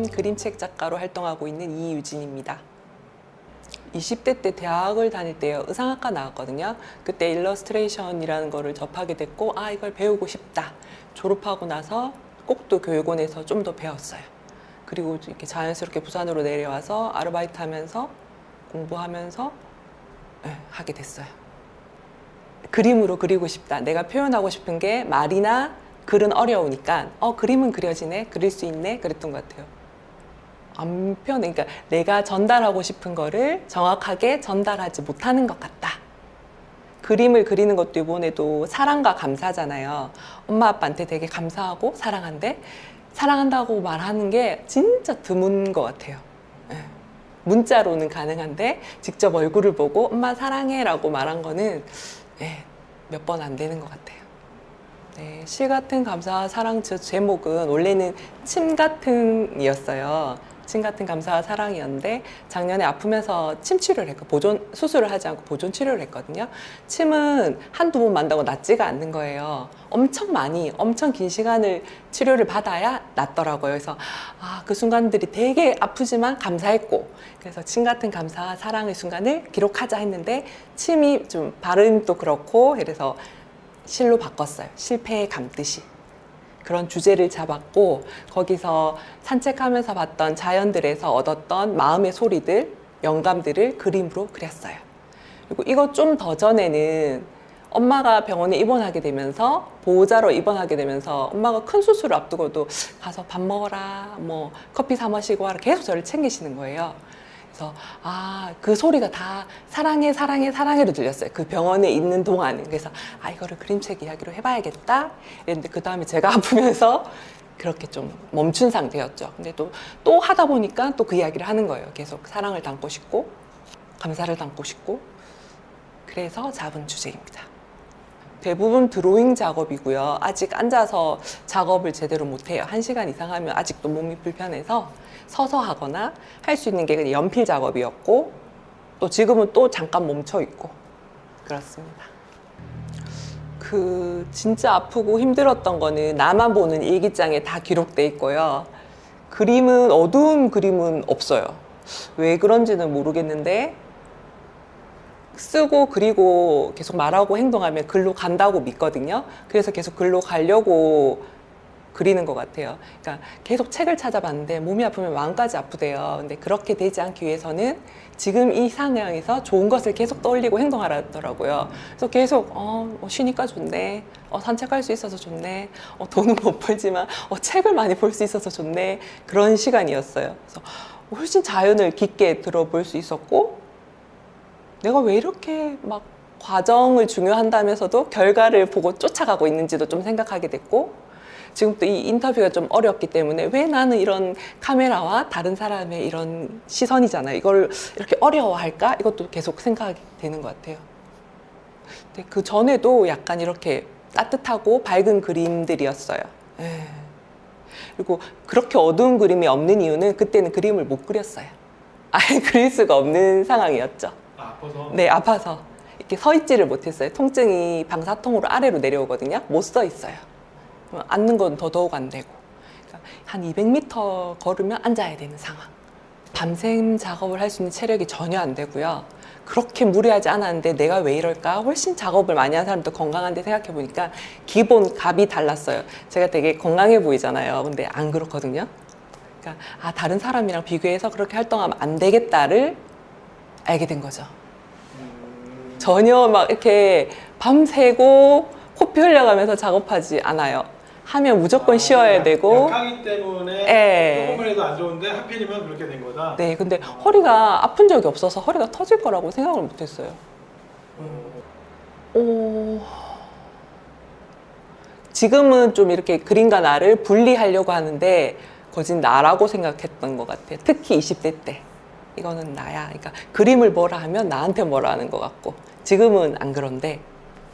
그림책 작가로 활동하고 있는 이유진입니다. 20대 때 대학을 다닐 때요, 의상학과 나왔거든요. 그때 일러스트레이션이라는 거를 접하게 됐고, 아, 이걸 배우고 싶다. 졸업하고 나서 꼭두 교육원에서 좀 더 배웠어요. 그리고 이렇게 자연스럽게 부산으로 내려와서 아르바이트 하면서 공부하면서 하게 됐어요. 그림으로 그리고 싶다. 내가 표현하고 싶은 게 말이나 글은 어려우니까 그림은 그려지네, 그릴 수 있네, 그랬던 것 같아요. 안 편해. 그러니까 내가 전달하고 싶은 거를 정확하게 전달하지 못하는 것 같다. 그림을 그리는 것도 이번에도 사랑과 감사잖아요. 엄마 아빠한테 되게 감사하고 사랑한데 사랑한다고 말하는 게 진짜 드문 것 같아요. 문자로는 가능한데 직접 얼굴을 보고 엄마 사랑해 라고 말한 거는 몇 번 안 되는 것 같아요. 네, 시 같은 감사와 사랑 제목은 원래는 침 같은 이었어요. 침 같은 감사와 사랑이었는데 작년에 아프면서 침 치료를 했고 수술을 하지 않고 보존 치료를 했거든요. 침은 한두 번 만다고 낫지가 않는 거예요. 엄청 긴 시간을 치료를 받아야 낫더라고요. 그래서 그 순간들이 되게 아프지만 감사했고, 그래서 침 같은 감사와 사랑의 순간을 기록하자 했는데 침이 좀 발음도 그렇고 그래서 시로 바꿨어요. 실패에 감듯이. 그런 주제를 잡았고 거기서 산책하면서 봤던 자연들에서 얻었던 마음의 소리들, 영감들을 그림으로 그렸어요. 그리고 이거 좀 더 전에는 엄마가 병원에 입원하게 되면서 보호자로 입원하게 되면서 엄마가 큰 수술을 앞두고도 가서 밥 먹어라, 뭐 커피 사 마시고 와라 계속 저를 챙기시는 거예요. 그래서 그 소리가 다 사랑해 사랑해 사랑해로 들렸어요. 그 병원에 있는 동안. 그래서 이거를 그림책 이야기로 해봐야겠다 이랬는데 그 다음에 제가 아프면서 그렇게 좀 멈춘 상태였죠. 근데 또 하다 보니까 또 그 이야기를 하는 거예요. 계속 사랑을 담고 싶고 감사를 담고 싶고, 그래서 잡은 주제입니다. 대부분 드로잉 작업이고요. 아직 앉아서 작업을 제대로 못해요. 1시간 이상 하면 아직도 몸이 불편해서 서서 하거나 할 수 있는 게 그냥 연필 작업이었고, 또 지금은 또 잠깐 멈춰 있고 그렇습니다. 진짜 아프고 힘들었던 거는 나만 보는 일기장에 다 기록돼 있고요. 어두운 그림은 없어요. 왜 그런지는 모르겠는데 쓰고 그리고 계속 말하고 행동하면 글로 간다고 믿거든요. 그래서 계속 글로 가려고 그리는 것 같아요. 그러니까 계속 책을 찾아봤는데 몸이 아프면 마음까지 아프대요. 근데 그렇게 되지 않기 위해서는 지금 이 상황에서 좋은 것을 계속 떠올리고 행동하라더라고요. 그래서 계속 쉬니까 좋네, 산책할 수 있어서 좋네, 돈은 못 벌지만 책을 많이 볼 수 있어서 좋네, 그런 시간이었어요. 그래서 훨씬 자연을 깊게 들어볼 수 있었고, 내가 왜 이렇게 막 과정을 중요한다면서도 결과를 보고 쫓아가고 있는지도 좀 생각하게 됐고, 지금 또 이 인터뷰가 좀 어렵기 때문에 왜 나는 이런 카메라와 다른 사람의 이런 시선이잖아요. 이걸 이렇게 어려워할까? 이것도 계속 생각이 되는 것 같아요. 근데 그 전에도 약간 이렇게 따뜻하고 밝은 그림들이었어요. 그리고 그렇게 어두운 그림이 없는 이유는 그때는 그림을 못 그렸어요. 아예 그릴 수가 없는 상황이었죠. 아파서? 네, 아파서 이렇게 서 있지를 못했어요. 통증이 방사통으로 아래로 내려오거든요. 못 서 있어요. 앉는 건 더더욱 안 되고, 그러니까 한 200m 걸으면 앉아야 되는 상황. 밤샘 작업을 할 수 있는 체력이 전혀 안 되고요. 그렇게 무리하지 않았는데 내가 왜 이럴까? 훨씬 작업을 많이 한 사람도 건강한데 생각해 보니까 기본 값이 달랐어요. 제가 되게 건강해 보이잖아요. 근데 안 그렇거든요. 그러니까 다른 사람이랑 비교해서 그렇게 활동하면 안 되겠다를 알게 된 거죠. 전혀 막 이렇게 밤새고 코피 흘려가면서 작업하지 않아요. 하면 무조건 쉬어야 되고. 약하기 때문에 조금만 해도 안 좋은데 하필이면 그렇게 된 거다? 네, 근데 허리가 아픈 적이 없어서 허리가 터질 거라고 생각을 못했어요. 지금은 좀 이렇게 그림과 나를 분리하려고 하는데 거진 나라고 생각했던 것 같아요. 특히 20대 때. 이거는 나야. 그러니까 그림을 뭐라 하면 나한테 뭐라 하는 것 같고, 지금은 안 그런데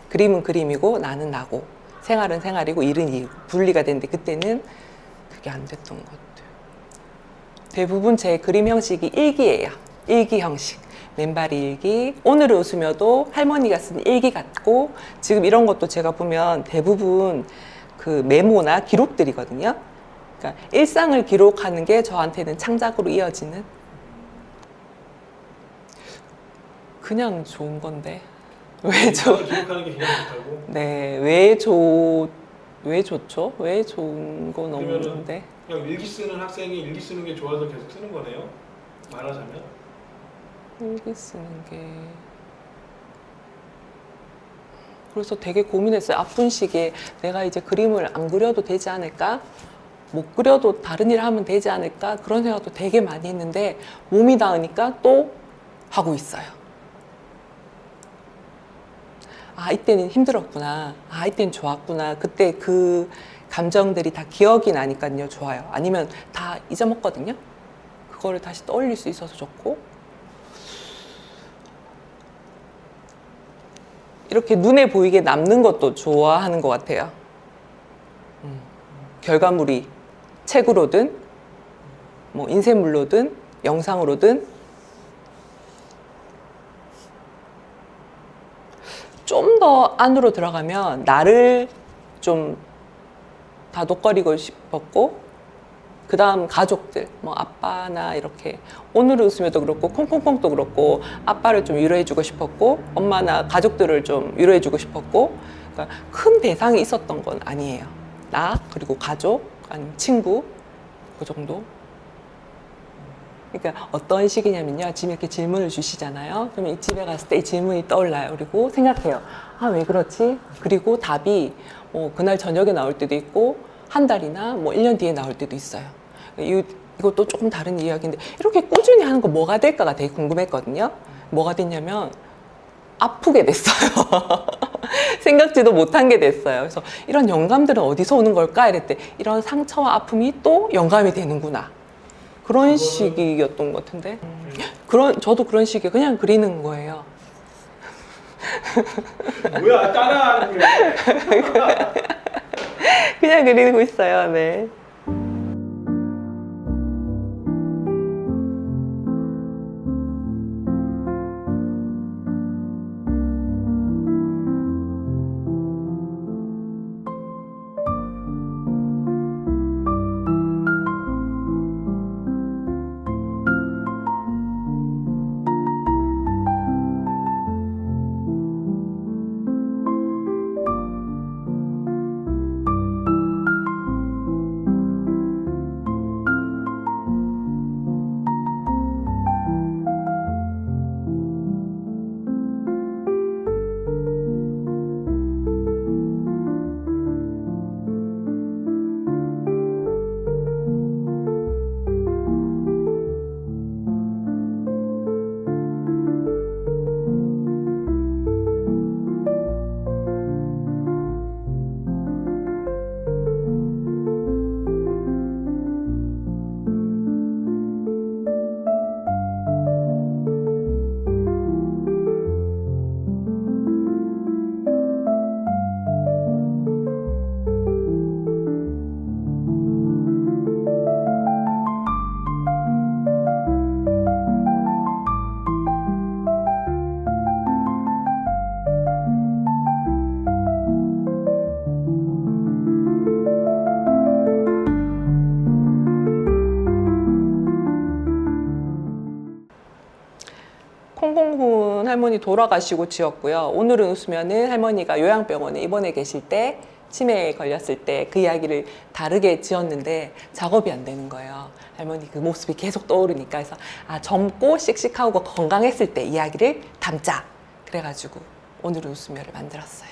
그림은 그림이고 나는 나고 생활은 생활이고 일은 일, 분리가 되는데 그때는 그게 안 됐던 것 같아요. 대부분 제 그림 형식이 일기예요. 일기 형식. 맨발이 일기. 오늘을 웃으며도 할머니가 쓴 일기 같고, 지금 이런 것도 제가 보면 대부분 그 메모나 기록들이거든요. 그러니까 일상을 기록하는 게 저한테는 창작으로 이어지는 그냥 좋은 건데 왜 일상을 기록하는 게 그냥 좋다고? 네, 왜 좋죠? 왜 좋은 건 그러면은 없는데 그냥 일기 쓰는 학생이 일기 쓰는 게 좋아서 계속 쓰는 거네요? 말하자면? 일기 쓰는 게 그래서 되게 고민했어요. 아픈 시기에 내가 이제 그림을 안 그려도 되지 않을까? 못 그려도 다른 일 하면 되지 않을까? 그런 생각도 되게 많이 했는데 몸이 닿으니까 또 하고 있어요. 아, 이때는 힘들었구나. 아, 이때는 좋았구나. 그때 그 감정들이 다 기억이 나니까요. 좋아요. 아니면 다 잊어먹거든요. 그거를 다시 떠올릴 수 있어서 좋고. 이렇게 눈에 보이게 남는 것도 좋아하는 것 같아요. 결과물이 책으로든, 뭐 인쇄물로든, 영상으로든 좀 더 안으로 들어가면 나를 좀 다독거리고 싶었고, 그 다음 가족들, 뭐 아빠나 이렇게 오늘을 웃으며도 그렇고 콩콩콩도 그렇고 아빠를 좀 위로해주고 싶었고 엄마나 가족들을 좀 위로해주고 싶었고, 그러니까 큰 대상이 있었던 건 아니에요. 나 그리고 가족 아니면 친구 그 정도. 그러니까 어떤 식이냐면요, 지금 이렇게 질문을 주시잖아요. 그러면 집에 갔을 때 이 질문이 떠올라요. 그리고 생각해요. 아, 왜 그렇지? 그리고 답이 뭐 그날 저녁에 나올 때도 있고 한 달이나 뭐 1년 뒤에 나올 때도 있어요. 이것도 조금 다른 이야기인데 이렇게 꾸준히 하는 거 뭐가 될까가 되게 궁금했거든요. 뭐가 됐냐면 아프게 됐어요. 생각지도 못한 게 됐어요. 그래서 이런 영감들은 어디서 오는 걸까? 이랬대. 이런 상처와 아픔이 또 영감이 되는구나. 그런 시기였던 것 같은데. 저도 그런 시기에 그냥 그리는 거예요. 뭐야, 따라하는 게. 그냥 그리고 있어요. 네. 콩콩군 할머니 돌아가시고 지었고요. 오늘은 웃으면은 할머니가 요양병원에 입원해 계실 때 치매에 걸렸을 때 그 이야기를 다르게 지었는데 작업이 안 되는 거예요. 할머니 그 모습이 계속 떠오르니까. 그래서 아, 젊고 씩씩하고 건강했을 때 이야기를 담자. 그래가지고 오늘은 웃으면을 만들었어요.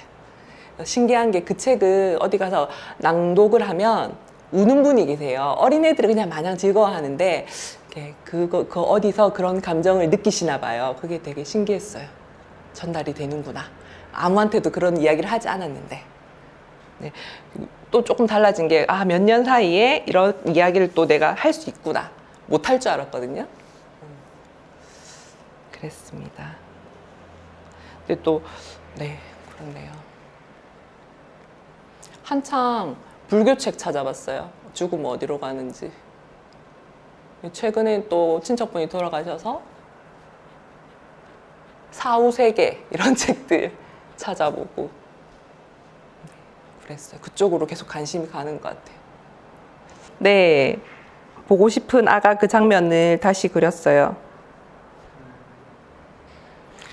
신기한 게 그 책을 어디 가서 낭독을 하면 우는 분이 계세요. 어린애들은 그냥 마냥 즐거워하는데 그 어디서 그런 감정을 느끼시나 봐요. 그게 되게 신기했어요. 전달이 되는구나. 아무한테도 그런 이야기를 하지 않았는데. 네. 또 조금 달라진 게 몇 년 사이에 이런 이야기를 또 내가 할 수 있구나. 못할 줄 알았거든요. 그랬습니다. 근데 또 네, 그렇네요. 한창 불교책 찾아봤어요. 죽으면 어디로 가는지. 최근에 또 친척분이 돌아가셔서 사후세계 이런 책들 찾아보고 그랬어요. 그쪽으로 계속 관심이 가는 것 같아요. 네, 보고 싶은 아가 그 장면을 다시 그렸어요.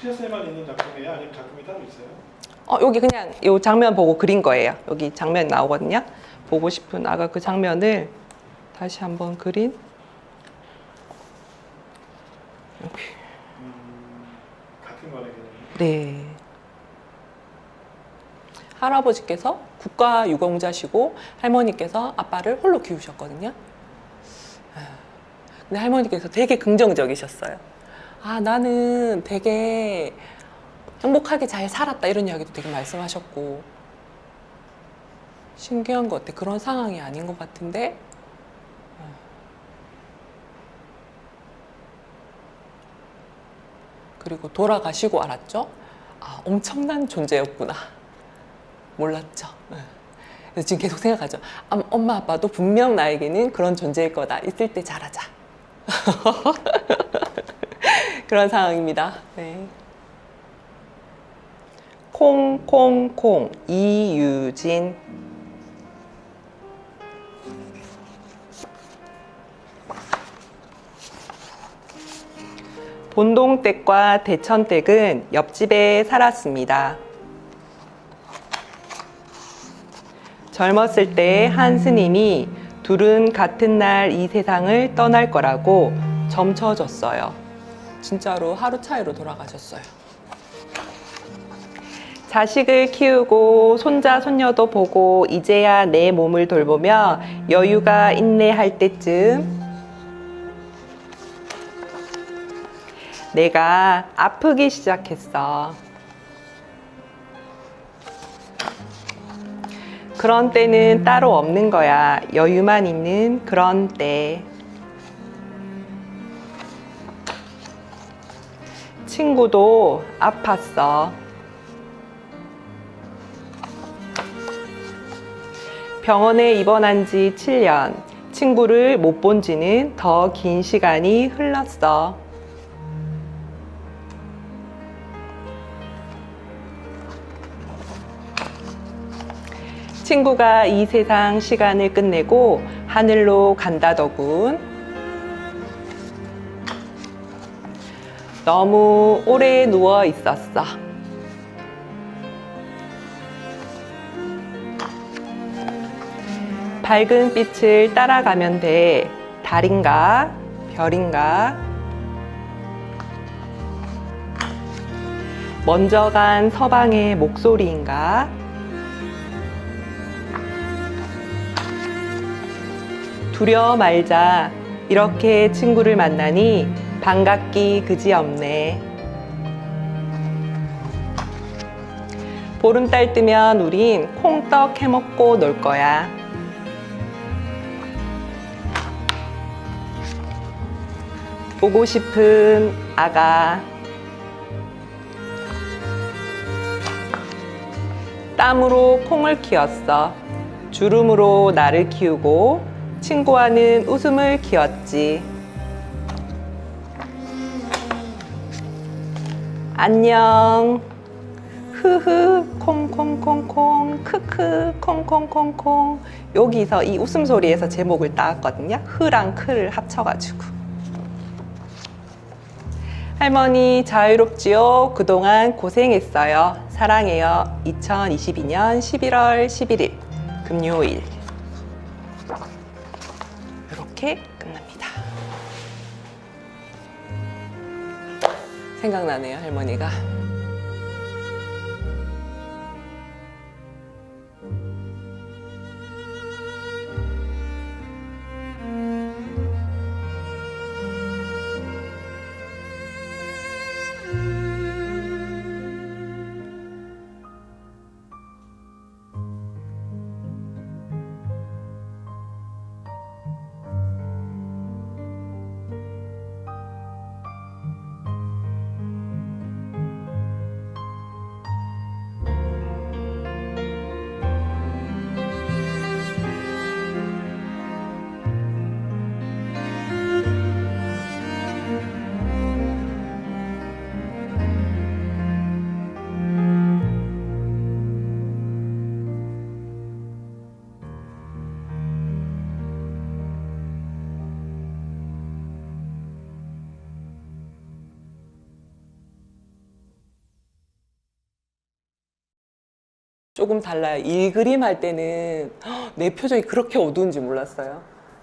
피셔츠에만 있는 작품이에요? 아니면 작품이 따로 있어요? 여기 그냥 이 장면 보고 그린 거예요. 여기 장면 나오거든요. 보고 싶은 아가 그 장면을 다시 한번 그린. 여기. 같은 거네 그냥. 네. 할아버지께서 국가 유공자시고 할머니께서 아빠를 홀로 키우셨거든요. 근데 할머니께서 되게 긍정적이셨어요. 아, 나는 되게 행복하게 잘 살았다 이런 이야기도 되게 말씀하셨고 신기한 것 같아. 그런 상황이 아닌 것 같은데 그리고 돌아가시고 알았죠. 아, 엄청난 존재였구나. 몰랐죠. 그래서 지금 계속 생각하죠. 엄마 아빠도 분명 나에게는 그런 존재일 거다. 있을 때 잘하자. 그런 상황입니다. 네. 콩콩콩 이유진. 본동댁과 대천댁은 옆집에 살았습니다. 젊었을 때 한 스님이 둘은 같은 날 이 세상을 떠날 거라고 점쳐줬어요. 진짜로 하루 차이로 돌아가셨어요. 자식을 키우고 손자 손녀도 보고 이제야 내 몸을 돌보며 여유가 있네 할 때쯤 내가 아프기 시작했어. 그런 때는 따로 없는 거야. 여유만 있는 그런 때. 친구도 아팠어. 병원에 입원한 지 7년. 친구를 못 본 지는 더 긴 시간이 흘렀어. 친구가 이 세상 시간을 끝내고 하늘로 간다더군. 너무 오래 누워 있었어. 밝은 빛을 따라가면 돼. 달인가? 별인가? 먼저 간 서방의 목소리인가? 두려워 말자. 이렇게 친구를 만나니 반갑기 그지없네. 보름달 뜨면 우린 콩떡 해먹고 놀 거야. 보고 싶은 아가. 땀으로 콩을 키웠어. 주름으로 나를 키우고 친구와는 웃음을 키웠지. 안녕. 흐흐 콩콩콩콩 크크 콩콩콩콩. 여기서 이 웃음소리에서 제목을 따왔거든요. 흐랑 크를 합쳐가지고. 할머니 자유롭지요? 그동안 고생했어요. 사랑해요. 2022년 11월 11일 금요일. 이렇게 끝납니다. 생각나네요, 할머니가. 조금 달라요. 일그림 할 때는 내 표정이 그렇게 어두운지 몰랐어요.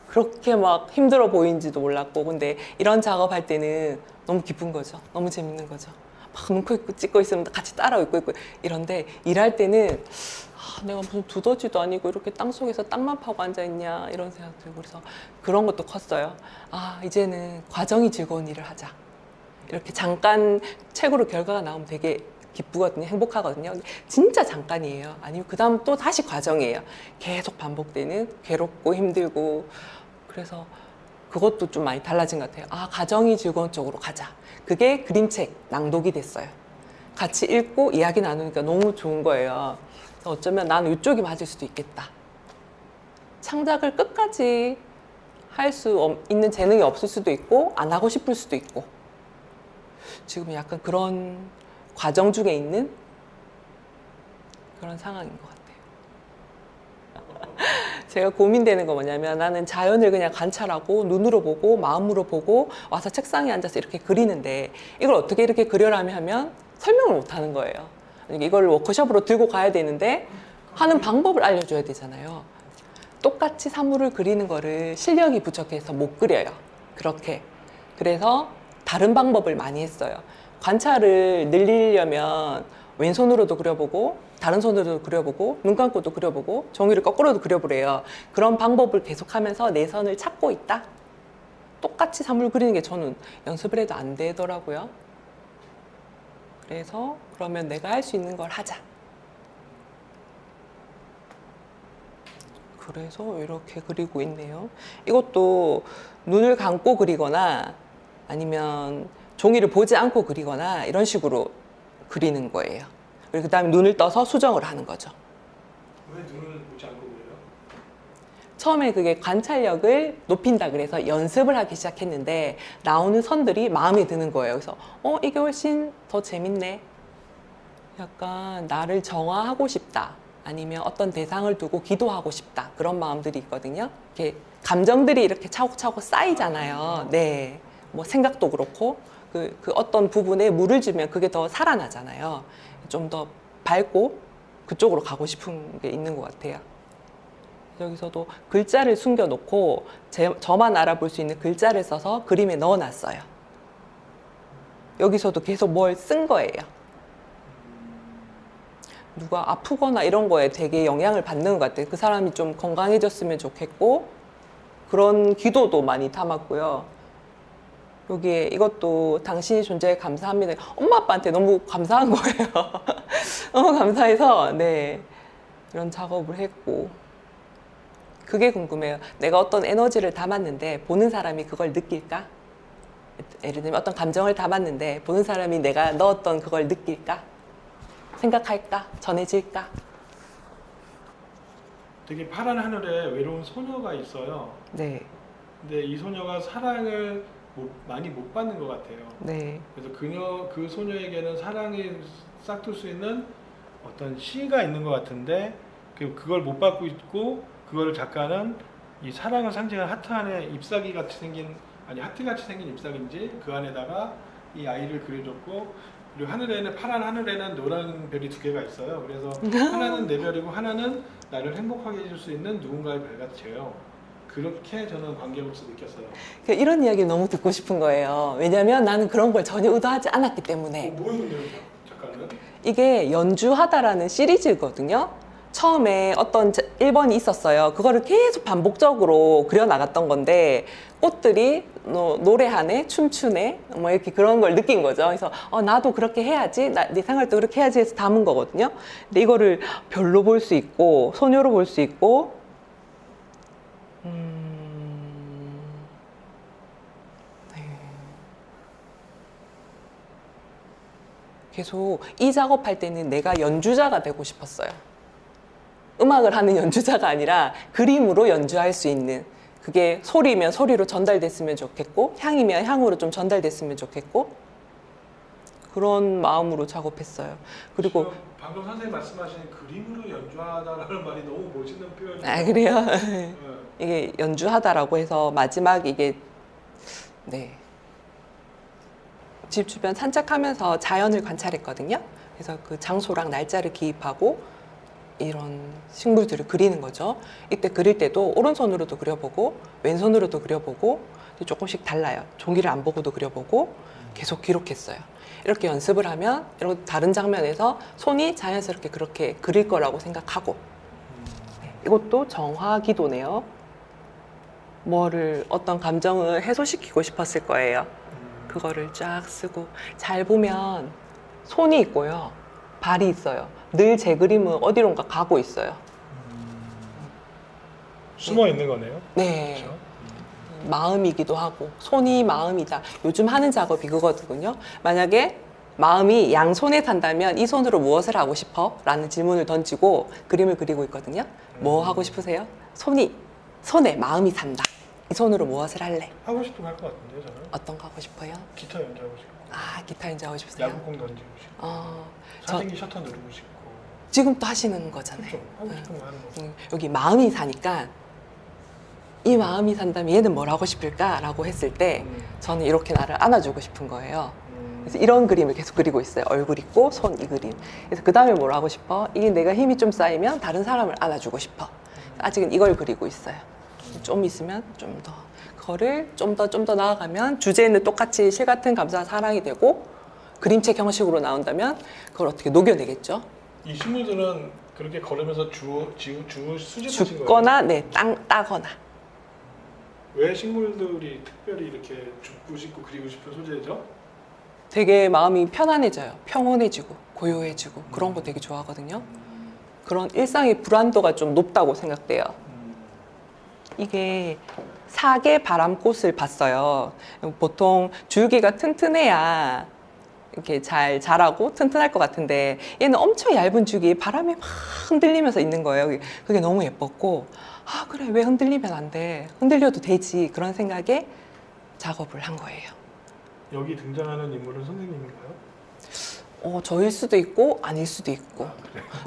그렇게 막 힘들어 보이는지도 몰랐고, 근데 이런 작업할 때는 너무 기쁜 거죠. 너무 재밌는 거죠. 막 눈코 찍고 있으면 같이 따라 웃고 있고 이런데, 일할 때는 내가 무슨 두더지도 아니고 이렇게 땅 속에서 땅만 파고 앉아있냐 이런 생각 들고, 그래서 그런 것도 컸어요. 이제는 과정이 즐거운 일을 하자. 이렇게 잠깐 책으로 결과가 나오면 되게 기쁘거든요. 행복하거든요. 진짜 잠깐이에요. 아니면 그 다음 또 다시 과정이에요. 계속 반복되는, 괴롭고 힘들고. 그래서 그것도 좀 많이 달라진 것 같아요. 과정이 즐거운 쪽으로 가자. 그게 그림책 낭독이 됐어요. 같이 읽고 이야기 나누니까 너무 좋은 거예요. 그래서 어쩌면 나는 이쪽이 맞을 수도 있겠다. 창작을 끝까지 할 수 있는 재능이 없을 수도 있고, 안 하고 싶을 수도 있고. 지금 약간 그런 과정 중에 있는 그런 상황인 것 같아요. 제가 고민되는 거 뭐냐면, 나는 자연을 그냥 관찰하고 눈으로 보고 마음으로 보고 와서 책상에 앉아서 이렇게 그리는데, 이걸 어떻게 이렇게 그려라면 하면 설명을 못 하는 거예요. 이걸 워크숍으로 들고 가야 되는데 하는 방법을 알려줘야 되잖아요. 똑같이 사물을 그리는 거를 실력이 부족해서 못 그려요. 그렇게. 그래서 다른 방법을 많이 했어요. 관찰을 늘리려면 왼손으로도 그려보고, 다른 손으로도 그려보고, 눈 감고도 그려보고, 종이를 거꾸로도 그려보래요. 그런 방법을 계속하면서 내 선을 찾고 있다? 똑같이 사물 그리는 게 저는 연습을 해도 안 되더라고요. 그래서 그러면 내가 할 수 있는 걸 하자. 그래서 이렇게 그리고 있네요. 이것도 눈을 감고 그리거나 아니면 종이를 보지 않고 그리거나 이런 식으로 그리는 거예요. 그리고 그 다음에 눈을 떠서 수정을 하는 거죠. 왜 눈을 보지 않고 그래요? 처음에 그게 관찰력을 높인다 그래서 연습을 하기 시작했는데, 나오는 선들이 마음에 드는 거예요. 그래서 이게 훨씬 더 재밌네. 약간 나를 정화하고 싶다. 아니면 어떤 대상을 두고 기도하고 싶다. 그런 마음들이 있거든요. 이렇게 감정들이 이렇게 차곡차곡 쌓이잖아요. 네. 뭐 생각도 그렇고, 그 어떤 부분에 물을 주면 그게 더 살아나잖아요. 좀 더 밝고 그쪽으로 가고 싶은 게 있는 것 같아요. 여기서도 글자를 숨겨놓고 저만 알아볼 수 있는 글자를 써서 그림에 넣어놨어요. 여기서도 계속 뭘 쓴 거예요. 누가 아프거나 이런 거에 되게 영향을 받는 것 같아요. 그 사람이 좀 건강해졌으면 좋겠고, 그런 기도도 많이 담았고요. 여기에 이것도 당신이 존재에 감사합니다. 엄마 아빠한테 너무 감사한 거예요. 너무 감사해서 네, 이런 작업을 했고, 그게 궁금해요. 내가 어떤 에너지를 담았는데 보는 사람이 그걸 느낄까? 예를 들면 어떤 감정을 담았는데 보는 사람이 내가 넣었던 그걸 느낄까? 생각할까? 전해질까? 되게 파란 하늘에 외로운 소녀가 있어요. 네, 근데 이 소녀가 사랑을 많이 못 받는 것 같아요. 네, 그래서 그 소녀에게는 사랑이 싹틀 수 있는 어떤 시가 있는 것 같은데, 그걸 못 받고 있고, 그걸 작가는 이 사랑을 상징하는 하트 안에 잎사귀 같이 생긴, 아니 하트 같이 생긴 잎사귀인지 그 안에다가 이 아이를 그려줬고, 그리고 하늘에는, 파란 하늘에는 노란 별이 두 개가 있어요. 그래서 하나는 내 별이고 하나는 나를 행복하게 해줄 수 있는 누군가의 별 같아요. 그렇게 저는 관계로서 느꼈어요. 이런 이야기 너무 듣고 싶은 거예요. 왜냐면 나는 그런 걸 전혀 의도하지 않았기 때문에. 뭐였는데요, 작가는? 이게 연주하다라는 시리즈거든요. 처음에 어떤 1번이 있었어요. 그거를 계속 반복적으로 그려나갔던 건데, 꽃들이 노래하네, 춤추네, 뭐 이렇게 그런 걸 느낀 거죠. 그래서 나도 그렇게 해야지, 내 생활도 그렇게 해야지 해서 담은 거거든요. 근데 이거를 별로 볼 수 있고, 소녀로 볼 수 있고, 네. 계속 이 작업할 때는 내가 연주자가 되고 싶었어요. 음악을 하는 연주자가 아니라 그림으로 연주할 수 있는, 그게 소리면 소리로 전달됐으면 좋겠고, 향이면 향으로 좀 전달됐으면 좋겠고, 그런 마음으로 작업했어요. 그리고 방금 선생님 말씀하신 그림으로 연주하다라는 말이 너무 멋있는 표현이에요. 그래요? 네. 이게 연주하다라고 해서 마지막 이게 네, 집 주변 산책하면서 자연을 관찰했거든요. 그래서 그 장소랑 날짜를 기입하고 이런 식물들을 그리는 거죠. 이때 그릴 때도 오른손으로도 그려보고 왼손으로도 그려보고 조금씩 달라요. 종이를 안 보고도 그려보고 계속 기록했어요. 이렇게 연습을 하면 이런 다른 장면에서 손이 자연스럽게 그렇게 그릴 거라고 생각하고 네, 이것도 정화기도네요. 뭐를 어떤 감정을 해소시키고 싶었을 거예요. 그거를 쫙 쓰고 잘 보면 손이 있고요. 발이 있어요. 늘 제 그림은 어디론가 가고 있어요. 숨어 있는 거네요. 네. 그렇죠? 마음이기도 하고 손이 마음이다. 요즘 하는 작업이 그거거든요. 만약에 마음이 양손에 산다면 이 손으로 무엇을 하고 싶어? 라는 질문을 던지고 그림을 그리고 있거든요. 뭐 하고 싶으세요? 손에 마음이 산다. 이 손으로 무엇을 할래? 하고 싶은 거 할 것 같은데요, 저는. 어떤 거 하고 싶어요? 기타 연주하고 싶고, 아, 기타 연주하고 싶으세요? 야구공 던지고 싶고, 저 사진기 셔터 누르고 싶고. 지금 또 하시는 거잖아요. 그렇죠. 하고 싶은 거 하는 거. 여기 마음이 사니까 이 마음이 산다면 얘는 뭘 하고 싶을까라고 했을 때 저는 이렇게 나를 안아주고 싶은 거예요. 그래서 이런 그림을 계속 그리고 있어요. 얼굴 있고 손 이 그림. 그래서 그 다음에 뭘 하고 싶어? 이게 내가 힘이 좀 쌓이면 다른 사람을 안아주고 싶어. 아직은 이걸 그리고 있어요. 좀 있으면 좀 더 그거를 좀 더 나아가면 주제는 똑같이 실 같은 감사 사랑이 되고 그림책 형식으로 나온다면 그걸 어떻게 녹여내겠죠? 이 식물들은 그렇게 걸으면서 수집하신 거예요? 죽거나 따거나. 왜 식물들이 특별히 이렇게 죽고 싶고 그리고 싶은 소재죠? 되게 마음이 편안해져요. 평온해지고 고요해지고 그런 거 되게 좋아하거든요. 그런 일상의 불안도가 좀 높다고 생각돼요. 이게 사계 바람꽃을 봤어요. 보통 줄기가 튼튼해야 이렇게 잘 자라고 튼튼할 것 같은데 얘는 엄청 얇은 줄기에 바람에 막 흔들리면서 있는 거예요. 그게 너무 예뻤고 아 그래 왜 흔들리면 안 돼? 흔들려도 되지. 그런 생각에 작업을 한 거예요. 여기 등장하는 인물은 선생님인가요? 저일 수도 있고 아닐 수도 있고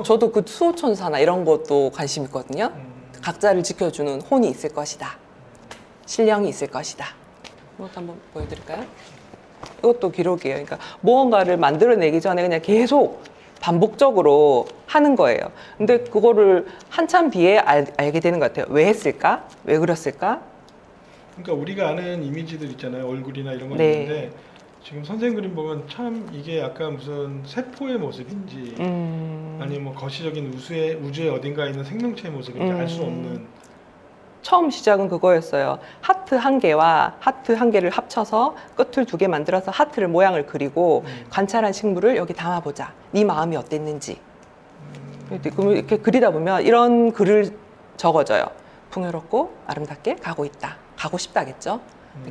저도 그 수호천사나 이런 것도 관심 있거든요. 각자를 지켜주는 혼이 있을 것이다. 신령이 있을 것이다. 이것도 한번 보여드릴까요? 이것도 기록이에요. 그러니까 무언가를 만들어내기 전에 그냥 계속 반복적으로 하는 거예요. 근데 그거를 한참 뒤에 알게 되는 것 같아요. 왜 했을까? 왜 그렸을까? 그러니까 우리가 아는 이미지들 있잖아요. 얼굴이나 이런 거 네. 있는데 지금 선생님 그림 보면 참 이게 약간 무슨 세포의 모습인지 아니면 뭐 거시적인 우주의 어딘가에 있는 생명체의 모습인지 알 수 없는. 처음 시작은 그거였어요. 하트 한 개와 하트 한 개를 합쳐서 끝을 두 개 만들어서 하트를 모양을 그리고 관찰한 식물을 여기 담아보자. 네 마음이 어땠는지. 이렇게 그리다 보면 이런 글을 적어줘요. 풍요롭고 아름답게 가고 있다. 가고 싶다겠죠.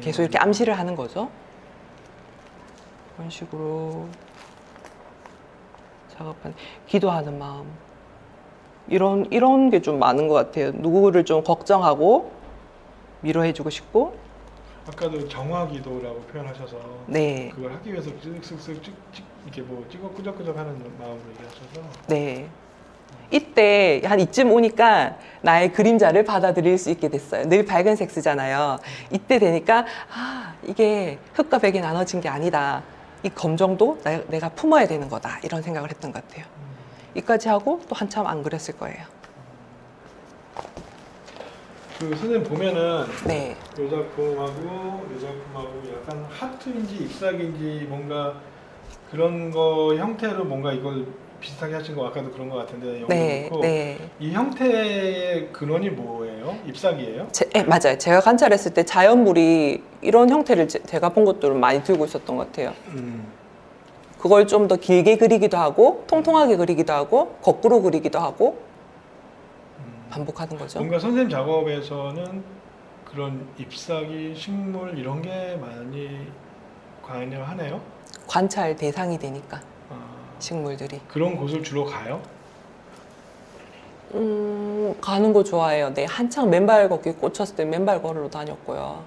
계속 이렇게 암시를 하는 거죠. 이런 식으로 작업하는 기도하는 마음. 이런 게 좀 많은 것 같아요. 누구를 좀 걱정하고 위로해주고 싶고. 아까도 정화기도라고 표현하셔서 네. 그걸 하기 위해서 쓱쓱쓱 이렇게 뭐 찍어 끄적끄적하는 마음으로 얘기하셔서. 네. 이때 한 이쯤 오니까 나의 그림자를 받아들일 수 있게 됐어요. 늘 밝은색 쓰잖아요. 이때 되니까 아 이게 흙과 백이 나눠진 게 아니다. 이 검정도 내가 품어야 되는 거다. 이런 생각을 했던 것 같아요. 이까지 하고 또 한참 안 그렸을 거예요. 그 선생님 보면은 네. 이 작품하고 약간 하트인지 잎사귀인지 뭔가 그런 거 형태로 뭔가 이걸 비슷하게 하신 거 아까도 그런 거 같은데 네. 그렇고 네. 이 형태의 근원이 뭐예요? 잎사귀예요? 맞아요. 제가 관찰했을 때 자연물이 이런 형태를 제가 본 것들을 많이 들고 있었던 것 같아요. 그걸 좀 더 길게 그리기도 하고 통통하게 그리기도 하고 거꾸로 그리기도 하고 반복하는 거죠. 뭔가 선생님 작업에서는 그런 잎사귀, 식물 이런 게 많이 관여하네요. 관찰 대상이 되니까 아, 식물들이. 그런 곳을 주로 가요? 가는 거 좋아해요. 네, 한창 맨발 걷기 꽂혔을 때 맨발 걸으러 다녔고요.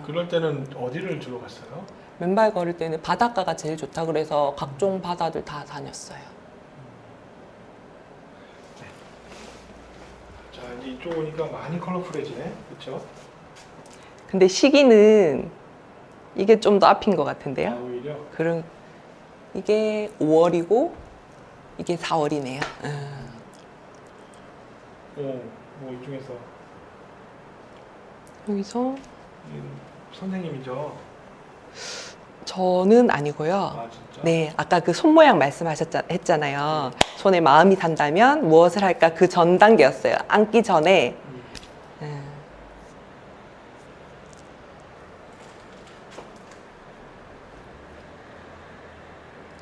그럴 때는 어디를 주로 갔어요? 맨발 걸을 때는 바닷가가 제일 좋다 그래서 각종 바다들 다 다녔어요. 자, 이제 이쪽 오니까 많이 컬러풀해지네, 그렇죠? 근데 시기는 이게 좀 더 앞인 것 같은데요. 아, 오히려 이게 5월이고 이게 4월이네요. 뭐 이 중에서 여기서 선생님이죠. 저는 아니고요. 아 진짜. 네, 아까 그 손 모양 말씀하셨잖아요. 손에 마음이 단다면 무엇을 할까? 그 전 단계였어요. 앉기 전에.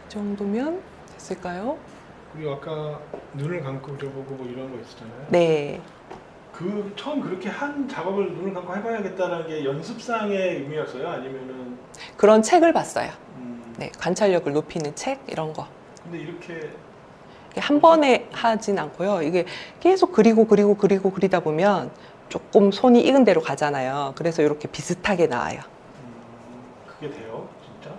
이 정도면 됐을까요? 그리고 아까 눈을 감고 그려보고 뭐 이런 거 있었잖아요. 네. 그 처음 그렇게 한 작업을 눈을 감고 해봐야겠다는 게 연습상의 의미였어요? 아니면은 그런 책을 봤어요. 네, 관찰력을 높이는 책 이런 거. 근데 이렇게 한 번에 하진 않고요. 이게 계속 그리다 보면 조금 손이 익은 대로 가잖아요. 그래서 이렇게 비슷하게 나와요. 그게 돼요? 진짜?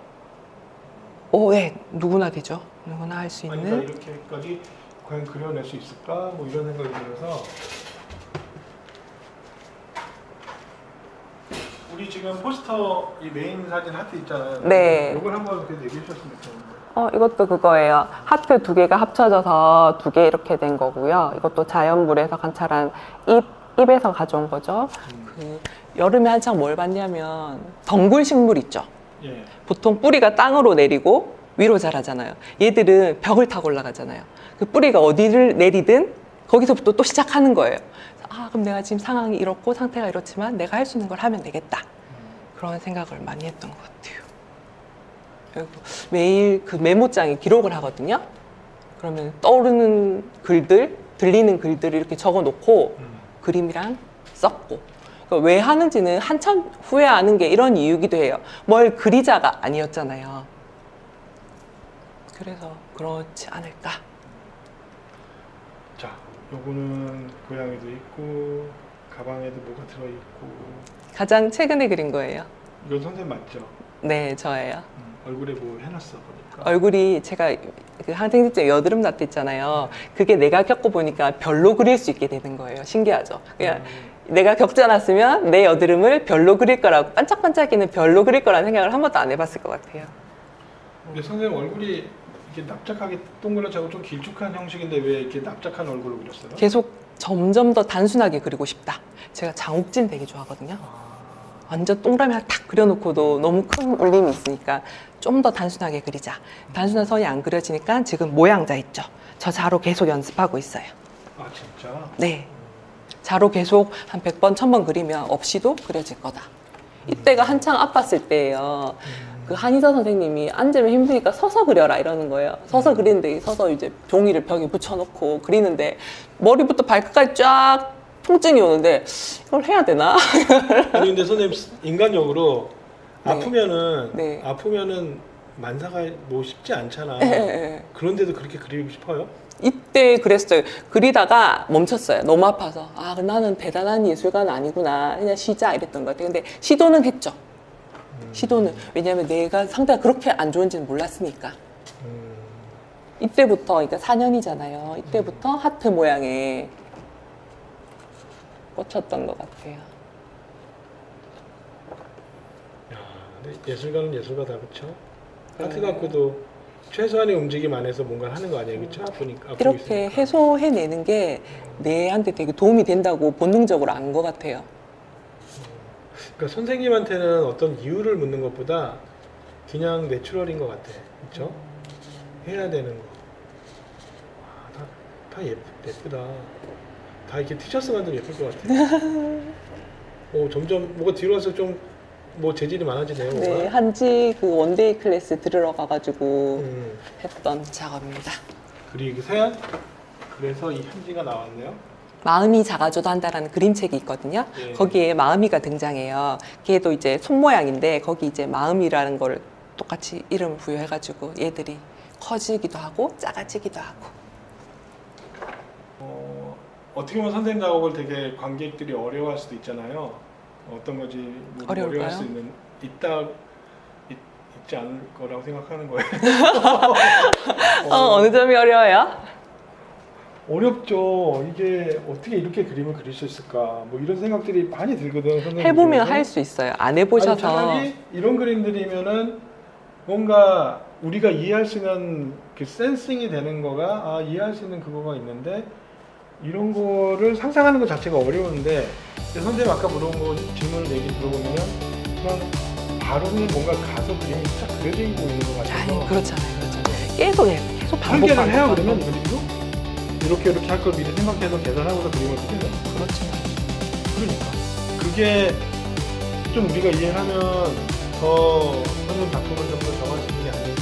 네, 누구나 되죠. 누구나 할 수 아니 있는. 그러니까 이렇게까지 과연 그려낼 수 있을까? 뭐 이런 생각이 들어서 우리 지금 포스터 이 메인 사진 하트 있잖아요. 네. 이걸 한번 이렇게 얘기해 주셨으면 좋겠는데. 이것도 그거예요. 하트 두 개가 합쳐져서 두 개 이렇게 된 거고요. 이것도 자연물에서 관찰한 잎에서 가져온 거죠. 그 여름에 한창 뭘 봤냐면 덩굴 식물 있죠. 예. 보통 뿌리가 땅으로 내리고 위로 자라잖아요. 얘들은 벽을 타고 올라가잖아요. 그 뿌리가 어디를 내리든 거기서부터 또 시작하는 거예요. 그럼 내가 지금 상황이 이렇고 상태가 이렇지만 내가 할 수 있는 걸 하면 되겠다. 그런 생각을 많이 했던 것 같아요. 그리고 매일 그 메모장에 기록을 하거든요. 그러면 떠오르는 글들, 들리는 글들을 이렇게 적어 놓고 그림이랑 썼고. 그러니까 왜 하는지는 한참 후에 아는 게 이런 이유기도 해요. 뭘 그리자가 아니었잖아요. 그래서 그렇지 않을까. 자, 요거는 고양이도 있고 가방에도 뭐가 들어있고. 가장 최근에 그린 거예요. 이건 선생님 맞죠? 네, 저예요. 얼굴에 뭐 해놨어 보니까. 얼굴이 제가 그 항생제증 여드름 나트 있잖아요. 그게 내가 겪어보니까 별로 그릴 수 있게 되는 거예요. 신기하죠? 그냥 내가 겪어놨으면 내 여드름을 별로 그릴 거라고, 반짝반짝이는 별로 그릴 거라는 생각을 한 번도 안 해봤을 것 같아요. 근데 선생님 얼굴이 이렇게 납작하게 동그랗고 좀 길쭉한 형식인데 왜 이렇게 납작한 얼굴로 그렸어요? 계속 점점 더 단순하게 그리고 싶다. 제가 장욱진 되게 좋아하거든요. 완전 동그라미 하나 탁 그려놓고도 너무 큰 울림이 있으니까 좀 더 단순하게 그리자. 단순한 선이 안 그려지니까 지금 모양자 있죠. 저 자로 계속 연습하고 있어요. 아 진짜? 네. 자로 계속 한 100번, 1000번 그리면 없이도 그려질 거다. 이때가 한창 아팠을 때예요. 그 한의사 선생님이 앉으면 힘드니까 서서 그려라 이러는 거예요. 서서 그리는데 서서 이제 종이를 벽에 붙여놓고 그리는데 머리부터 발끝까지 쫙 통증이 오는데 이걸 해야 되나? 아니 근데 선생님 인간적으로 네. 아프면은 네. 만사가 뭐 쉽지 않잖아. 네. 그런데도 그렇게 그리고 싶어요? 이때 그랬어요. 그리다가 멈췄어요. 너무 아파서. 나는 대단한 예술가는 아니구나. 그냥 쉬자 이랬던 것 같아요. 근데 시도는 했죠. 시도는. 왜냐하면 내가 상태가 그렇게 안 좋은지는 몰랐으니까. 이때부터, 그러니까 4년이잖아요. 이때부터 하트 모양에 꽂혔던 것 같아요. 야, 근데 예술가는 예술가다 그렇죠? 네. 하트 갖고도 최소한의 움직임 안에서 뭔가를 하는 거 아니에요, 그렇죠? 아프니까 이렇게 해소해내는 게 내한테 되게 도움이 된다고 본능적으로 안 것 같아요. 그러니까 선생님한테는 어떤 이유를 묻는 것보다 그냥 내추럴인 것 같아, 그렇죠? 해야 되는 거. 와, 다 예쁘다. 다 이렇게 티셔츠 만들면 예쁠 것 같아. 점점 뭐가 뒤로 와서 좀 뭐 재질이 많아지네요. 네, 뭐가. 한지 그 원데이 클래스 들으러 가가지고 했던 작업입니다. 그래서 이 한지가 나왔네요. 마음이 작아져도 한다라는 그림책이 있거든요. 예. 거기에 마음이가 등장해요. 걔도 이제 손 모양인데 거기 이제 마음이라는 거를 똑같이 이름을 부여해가지고 얘들이 커지기도 하고 작아지기도 하고. 어떻게 보면 선생님 작업을 되게 관객들이 어려워할 수도 있잖아요. 어떤 건지 어려울까요? 어려워할 수 있지 않을 거라고 생각하는 거예요. 어느 점이 어려워요? 어렵죠. 이게 어떻게 이렇게 그림을 그릴 수 있을까? 뭐 이런 생각들이 많이 들거든요. 선생님 해보면 중에서. 할 수 있어요. 안 해보셔서. 차라리 이런 그림들이면은 뭔가 우리가 이해할 수 있는 그 센싱이 되는 거가 이해할 수 있는 그거가 있는데 이런 거를 상상하는 것 자체가 어려운데 선생님 아까 물어본 거 질문을 얘기 들어보면 그냥 바로는 뭔가 가서 그림이 쫙 그려져 있고 있는 것 같아서 아니 그렇잖아요. 그렇잖아요. 계속 해. 계속 반복 설계를 반복. 해요 반복. 그러면 이 그림도? 이렇게 할 걸 미리 생각해서 계산하고서 그림을 그려요? 그렇죠. 그러니까 그게 좀 우리가 이해하면 더 선생님 작품을 좀 더 정할 수 있는 게 아닐까